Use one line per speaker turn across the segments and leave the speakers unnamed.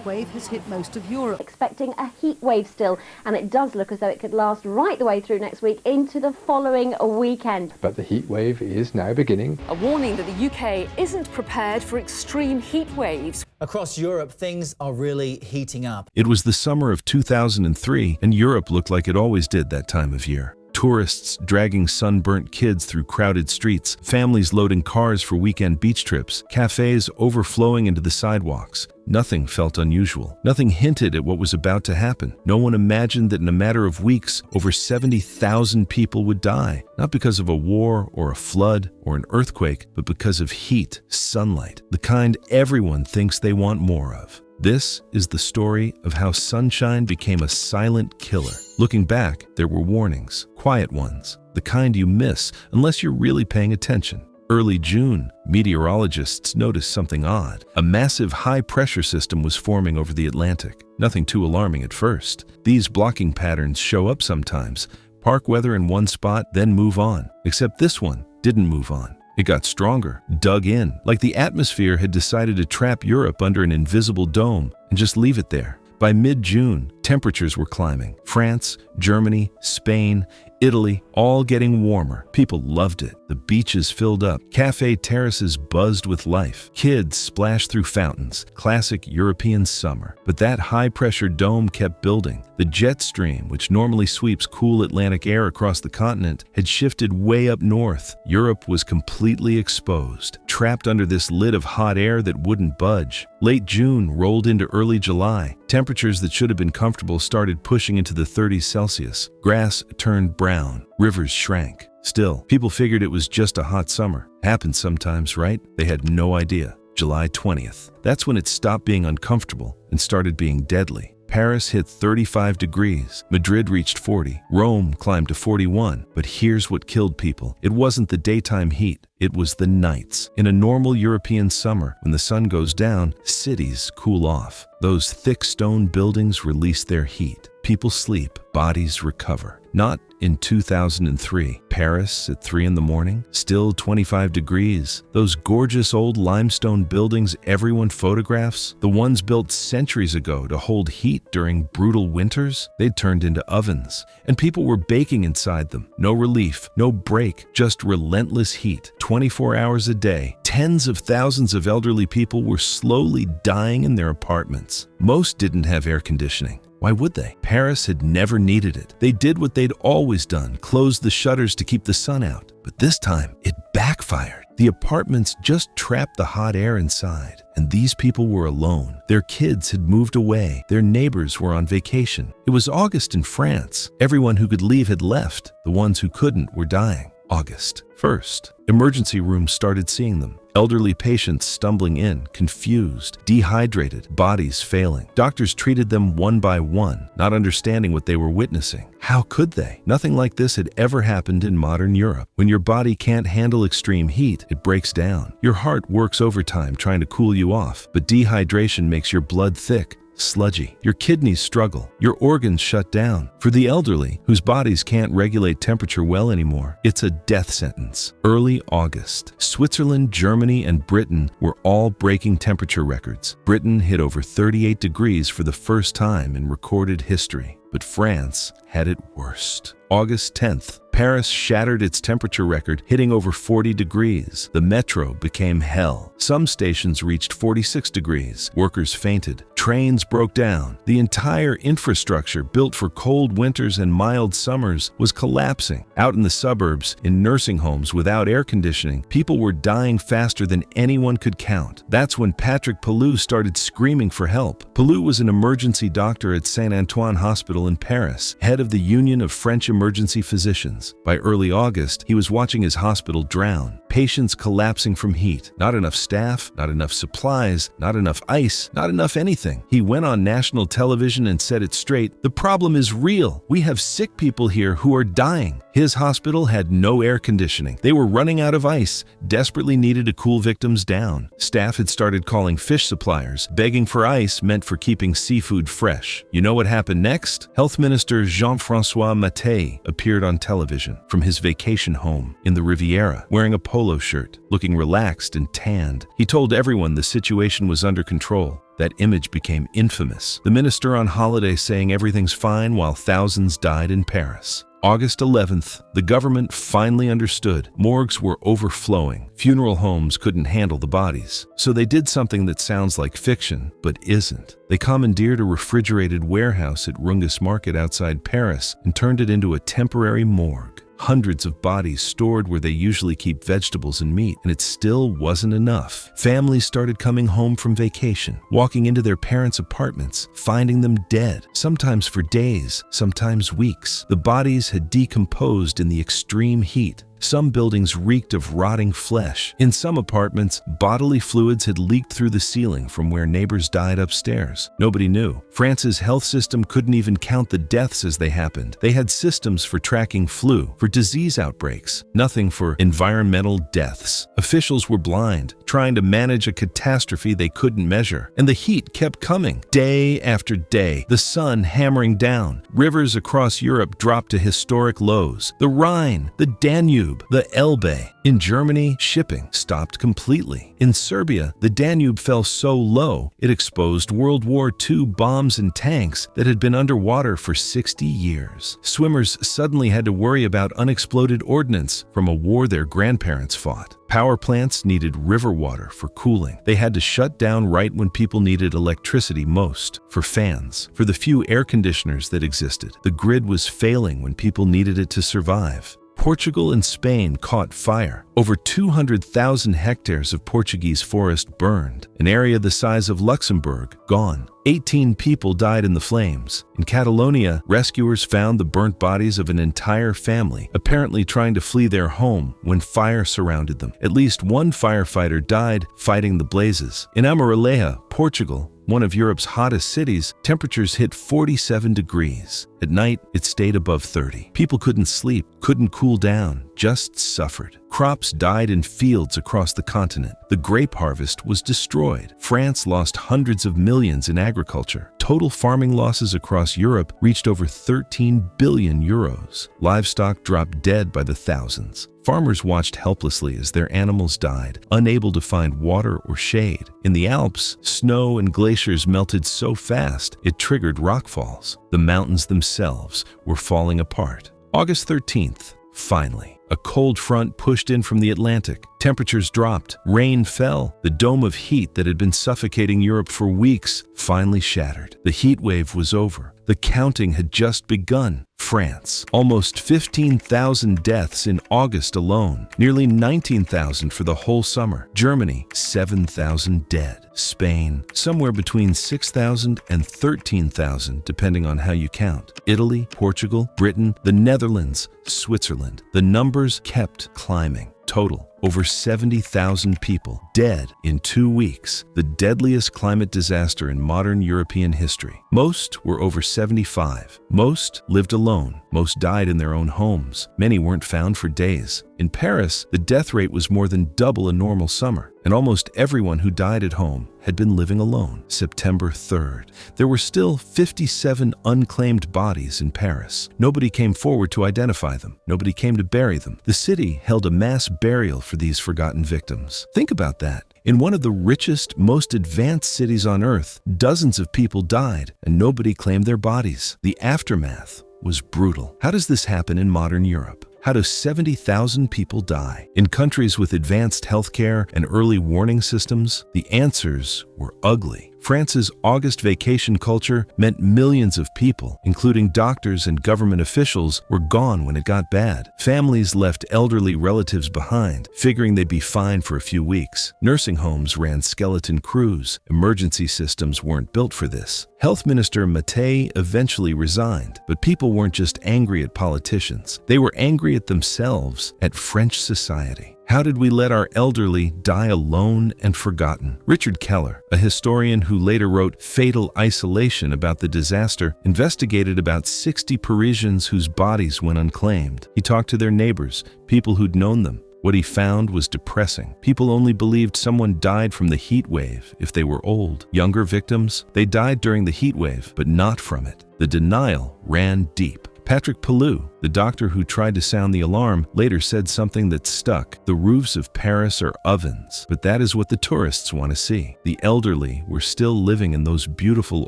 heatwave has hit most of Europe.
Expecting a heat wave still, and it does look as though it could last right the way through next week into the following weekend.
But the heat wave is now beginning.
A warning that the UK isn't prepared for extreme heat waves.
Across Europe, things are really heating up.
It was the summer of 2003, and Europe looked like it always did that time of year. Tourists dragging sunburnt kids through crowded streets, families loading cars for weekend beach trips, cafes overflowing into the sidewalks. Nothing felt unusual. Nothing hinted at what was about to happen. No one imagined that in a matter of weeks, over 70,000 people would die, not because of a war or a flood or an earthquake, but because of heat, sunlight, the kind everyone thinks they want more of. This is the story of how sunshine became a silent killer. Looking back, there were warnings, quiet ones, the kind you miss unless you're really paying attention. Early June, meteorologists noticed something odd. A massive high-pressure system was forming over the Atlantic. Nothing too alarming at first. These blocking patterns show up sometimes, park weather in one spot, then move on. Except this one didn't move on. It got stronger, dug in, like the atmosphere had decided to trap Europe under an invisible dome and just leave it there. By mid-June, temperatures were climbing. France, Germany, Spain, Italy, all getting warmer. People loved it. The beaches filled up. Cafe terraces buzzed with life. Kids splashed through fountains. Classic European summer. But that high-pressure dome kept building. The jet stream, which normally sweeps cool Atlantic air across the continent, had shifted way up north. Europe was completely exposed, trapped under this lid of hot air that wouldn't budge. Late June rolled into early July. Temperatures that should have been comfortable started pushing into the 30s Celsius. Grass turned brown. Rivers shrank. Still, people figured it was just a hot summer. Happens sometimes, right? They had no idea. July 20th. That's when it stopped being uncomfortable and started being deadly. Paris hit 35 degrees. Madrid reached 40. Rome climbed to 41. But here's what killed people. It wasn't the daytime heat. It was the nights. In a normal European summer, when the sun goes down, cities cool off. Those thick stone buildings release their heat. People sleep, bodies recover. Not in 2003. Paris at 3 in the morning, still 25 degrees. Those gorgeous old limestone buildings everyone photographs, the ones built centuries ago to hold heat during brutal winters, they'd turned into ovens. And people were baking inside them. No relief, no break, just relentless heat. 24 hours a day. Tens of thousands of elderly people were slowly dying in their apartments. Most didn't have air conditioning. Why would they? Paris had never needed it. They did what they'd always done, closed the shutters to keep the sun out. But this time, it backfired. The apartments just trapped the hot air inside. And these people were alone. Their kids had moved away. Their neighbors were on vacation. It was August in France. Everyone who could leave had left. The ones who couldn't were dying. August 1st. Emergency rooms started seeing them. Elderly patients stumbling in, confused, dehydrated, bodies failing. Doctors treated them one by one, not understanding what they were witnessing. How could they? Nothing like this had ever happened in modern Europe. When your body can't handle extreme heat, it breaks down. Your heart works overtime trying to cool you off, but dehydration makes your blood thick, sludgy. Your kidneys struggle. Your organs shut down. For the elderly, whose bodies can't regulate temperature well anymore, it's a death sentence. Early August. Switzerland, Germany, and Britain were all breaking temperature records. Britain hit over 38 degrees for the first time in recorded history. But France had it worst. August 10th, Paris shattered its temperature record, hitting over 40 degrees. The metro became hell. Some stations reached 46 degrees. Workers fainted. Trains broke down. The entire infrastructure built for cold winters and mild summers was collapsing. Out in the suburbs, in nursing homes without air conditioning, people were dying faster than anyone could count. That's when Patrick Pelloux started screaming for help. Pelloux was an emergency doctor at Saint-Antoine Hospital in Paris, head of the Union of French Emergency Physicians. By early August, he was watching his hospital drown. Patients collapsing from heat. Not enough staff, not enough supplies, not enough ice, not enough anything. He went on national television and said it straight. The problem is real. We have sick people here who are dying. His hospital had no air conditioning. They were running out of ice, desperately needed to cool victims down. Staff had started calling fish suppliers. Begging for ice meant for keeping seafood fresh. You know what happened next? Health Minister Jean-François Mattei appeared on television from his vacation home in the Riviera, wearing a polo shirt, looking relaxed and tanned. He told everyone the situation was under control. That image became infamous. The minister on holiday saying everything's fine while thousands died in Paris. August 11th, the government finally understood. Morgues were overflowing. Funeral homes couldn't handle the bodies. So they did something that sounds like fiction, but isn't. They commandeered a refrigerated warehouse at Rungus Market outside Paris and turned it into a temporary morgue. Hundreds of bodies stored where they usually keep vegetables and meat, and it still wasn't enough. Families started coming home from vacation, walking into their parents' apartments, finding them dead, sometimes for days, sometimes weeks. The bodies had decomposed in the extreme heat. Some buildings reeked of rotting flesh. In some apartments, bodily fluids had leaked through the ceiling from where neighbors died upstairs. Nobody knew. France's health system couldn't even count the deaths as they happened. They had systems for tracking flu, for disease outbreaks, nothing for environmental deaths. Officials were blind, trying to manage a catastrophe they couldn't measure. And the heat kept coming, day after day, the sun hammering down. Rivers across Europe dropped to historic lows. The Rhine, the Danube, the Elbe. In Germany, shipping stopped completely. In Serbia, the Danube fell so low, it exposed World War II bombs and tanks that had been underwater for 60 years. Swimmers suddenly had to worry about unexploded ordnance from a war their grandparents fought. Power plants needed river water for cooling. They had to shut down right when people needed electricity most, for fans, for the few air conditioners that existed. The grid was failing when people needed it to survive. Portugal and Spain caught fire. Over 200,000 hectares of Portuguese forest burned. An area the size of Luxembourg gone. 18 people died in the flames. In Catalonia, rescuers found the burnt bodies of an entire family, apparently trying to flee their home when fire surrounded them. At least one firefighter died fighting the blazes. In Amaraleia, Portugal, one of Europe's hottest cities, temperatures hit 47 degrees. At night, it stayed above 30. People couldn't sleep, couldn't cool down, just suffered. Crops died in fields across the continent. The grape harvest was destroyed. France lost hundreds of millions in agriculture. Total farming losses across Europe reached over 13 billion euros. Livestock dropped dead by the thousands. Farmers watched helplessly as their animals died, unable to find water or shade. In the Alps, snow and glaciers melted so fast it triggered rockfalls. The mountains themselves were falling apart. August 13th, finally, a cold front pushed in from the Atlantic. Temperatures dropped, rain fell. The dome of heat that had been suffocating Europe for weeks finally shattered. The heat wave was over. The counting had just begun. France, almost 15,000 deaths in August alone, nearly 19,000 for the whole summer. Germany, 7,000 dead. Spain, somewhere between 6,000 and 13,000, depending on how you count. Italy, Portugal, Britain, the Netherlands, Switzerland. The numbers kept climbing. Total, over 70,000 people dead in 2 weeks, the deadliest climate disaster in modern European history. Most were over 75. Most lived alone. Most died in their own homes. Many weren't found for days. In Paris, the death rate was more than double a normal summer, and almost everyone who died at home had been living alone. September 3rd. There were still 57 unclaimed bodies in Paris. Nobody came forward to identify them. Nobody came to bury them. The city held a mass burial for these forgotten victims. Think about that. In one of the richest, most advanced cities on Earth, dozens of people died, and nobody claimed their bodies. The aftermath was brutal. How does this happen in modern Europe? How do 70,000 people die? In countries with advanced healthcare and early warning systems, the answers were ugly. France's August vacation culture meant millions of people, including doctors and government officials, were gone when it got bad. Families left elderly relatives behind, figuring they'd be fine for a few weeks. Nursing homes ran skeleton crews. Emergency systems weren't built for this. Health Minister Mattei eventually resigned, but people weren't just angry at politicians. They were angry at themselves, at French society. How did we let our elderly die alone and forgotten? Richard Keller, a historian who later wrote Fatal Isolation about the disaster, investigated about 60 Parisians whose bodies went unclaimed. He talked to their neighbors, people who'd known them. What he found was depressing. People only believed someone died from the heat wave if they were old. Younger victims, they died during the heat wave, but not from it. The denial ran deep. Patrick Pellew, The doctor who tried to sound the alarm later said something that stuck. The roofs of Paris are ovens, but that is what the tourists want to see. The elderly were still living in those beautiful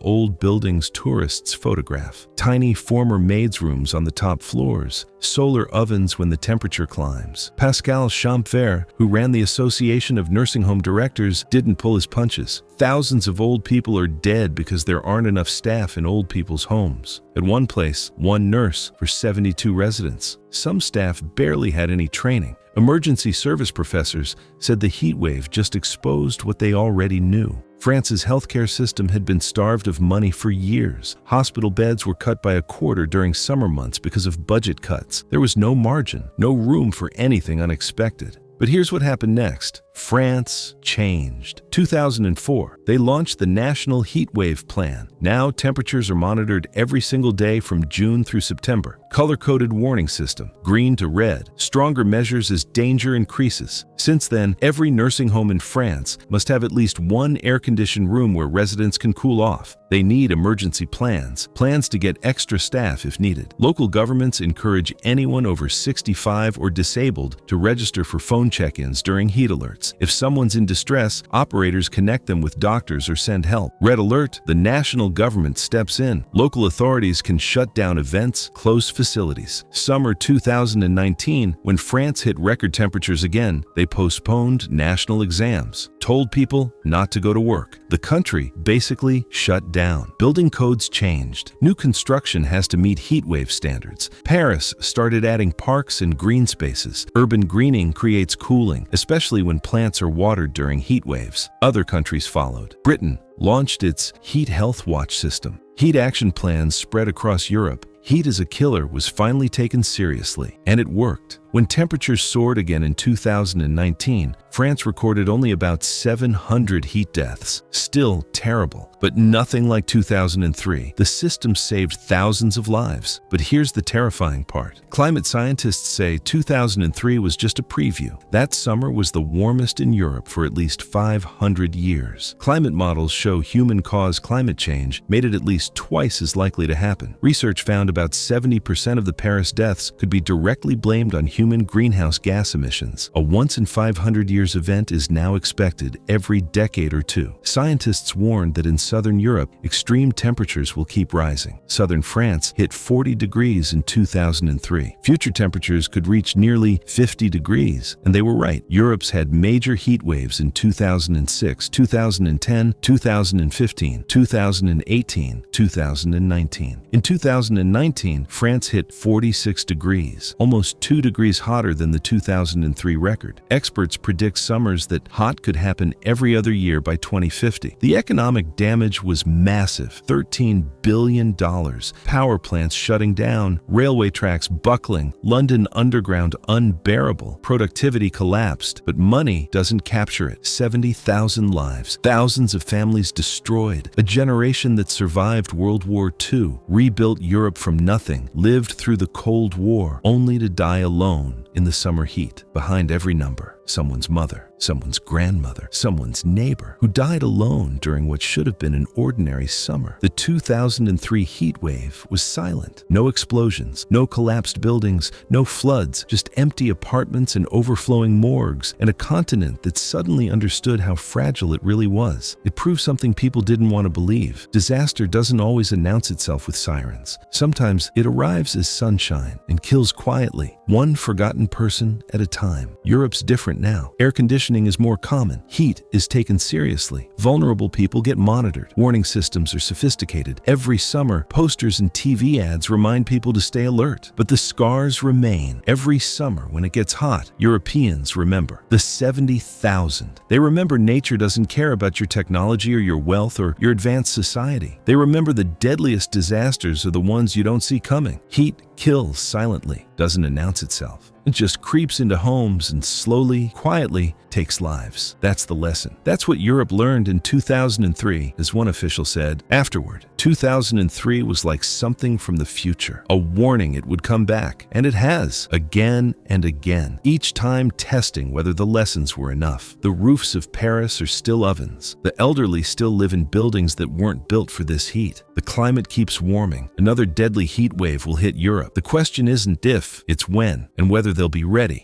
old buildings tourists photograph. Tiny former maids' rooms on the top floors, solar ovens when the temperature climbs. Pascal Champvert, who ran the Association of Nursing Home Directors, didn't pull his punches. Thousands of old people are dead because there aren't enough staff in old people's homes. At one place, one nurse for 72 residents. Some staff barely had any training. Emergency service professors said the heat wave just exposed what they already knew. France's healthcare system had been starved of money for years. Hospital beds were cut by a quarter during summer months because of budget cuts. There was no margin, no room for anything unexpected. But here's what happened next. France changed. 2004, they launched the National Heatwave Plan. Now temperatures are monitored every single day from June through September. Color-coded warning system, green to red. Stronger measures as danger increases. Since then, every nursing home in France must have at least one air-conditioned room where residents can cool off. They need emergency plans to get extra staff if needed. Local governments encourage anyone over 65 or disabled to register for phone check-ins during heat alerts. If someone's in distress, operators connect them with doctors or send help. Red alert, the national government steps in. Local authorities can shut down events, close facilities. Summer 2019, when France hit record temperatures again, they postponed national exams, told people not to go to work. The country basically shut down. Building codes changed. New construction has to meet heat wave standards. Paris started adding parks and green spaces. Urban greening creates cooling, especially when plants are watered during heat waves. Other countries followed. Britain launched its Heat Health Watch system. Heat action plans spread across Europe. Heat as a killer was finally taken seriously, and it worked. When temperatures soared again in 2019, France recorded only about 700 heat deaths. Still terrible, but nothing like 2003. The system saved thousands of lives. But here's the terrifying part. Climate scientists say 2003 was just a preview. That summer was the warmest in Europe for at least 500 years. Climate models show human-caused climate change made it at least twice as likely to happen. Research found about 70% of the Paris deaths could be directly blamed on human greenhouse gas emissions. A once-in-500-years event is now expected every decade or two. Scientists warned that in southern Europe, extreme temperatures will keep rising. Southern France hit 40 degrees in 2003. Future temperatures could reach nearly 50 degrees. And they were right. Europe's had major heat waves in 2006, 2010, 2015, 2018, 2019. In 2019, France hit 46 degrees, almost 2 degrees hotter than the 2003 record. Experts predict summers that hot could happen every other year by 2050. The economic damage was massive, $13 billion. Power plants shutting down, railway tracks buckling, London Underground unbearable. Productivity collapsed, but money doesn't capture it. 70,000 lives, thousands of families destroyed. A generation that survived World War II, rebuilt Europe from nothing, lived through the Cold War, only to die alone in the summer heat. Behind every number, someone's mother, someone's grandmother, someone's neighbor who died alone during what should have been an ordinary summer. The 2003 heat wave was silent. No explosions, no collapsed buildings, no floods, just empty apartments and overflowing morgues, and a continent that suddenly understood how fragile it really was. It proved something people didn't want to believe. Disaster doesn't always announce itself with sirens. Sometimes it arrives as sunshine and kills quietly, one forgotten person at a time. Europe's different now. Air conditioning is more common. Heat is taken seriously. Vulnerable people get monitored. Warning systems are sophisticated. Every summer, posters and TV ads remind people to stay alert. But the scars remain. Every summer when it gets hot, Europeans remember. The 70,000. They remember nature doesn't care about your technology or your wealth or your advanced society. They remember the deadliest disasters are the ones you don't see coming. Heat kills silently, doesn't announce itself. It just creeps into homes and slowly, quietly takes lives. That's the lesson. That's what Europe learned in 2003, as one official said. Afterward, 2003 was like something from the future, a warning it would come back, and it has, again and again, each time testing whether the lessons were enough. The roofs of Paris are still ovens. The elderly still live in buildings that weren't built for this heat. The climate keeps warming. Another deadly heat wave will hit Europe. The question isn't if, it's when, and whether they'll be ready.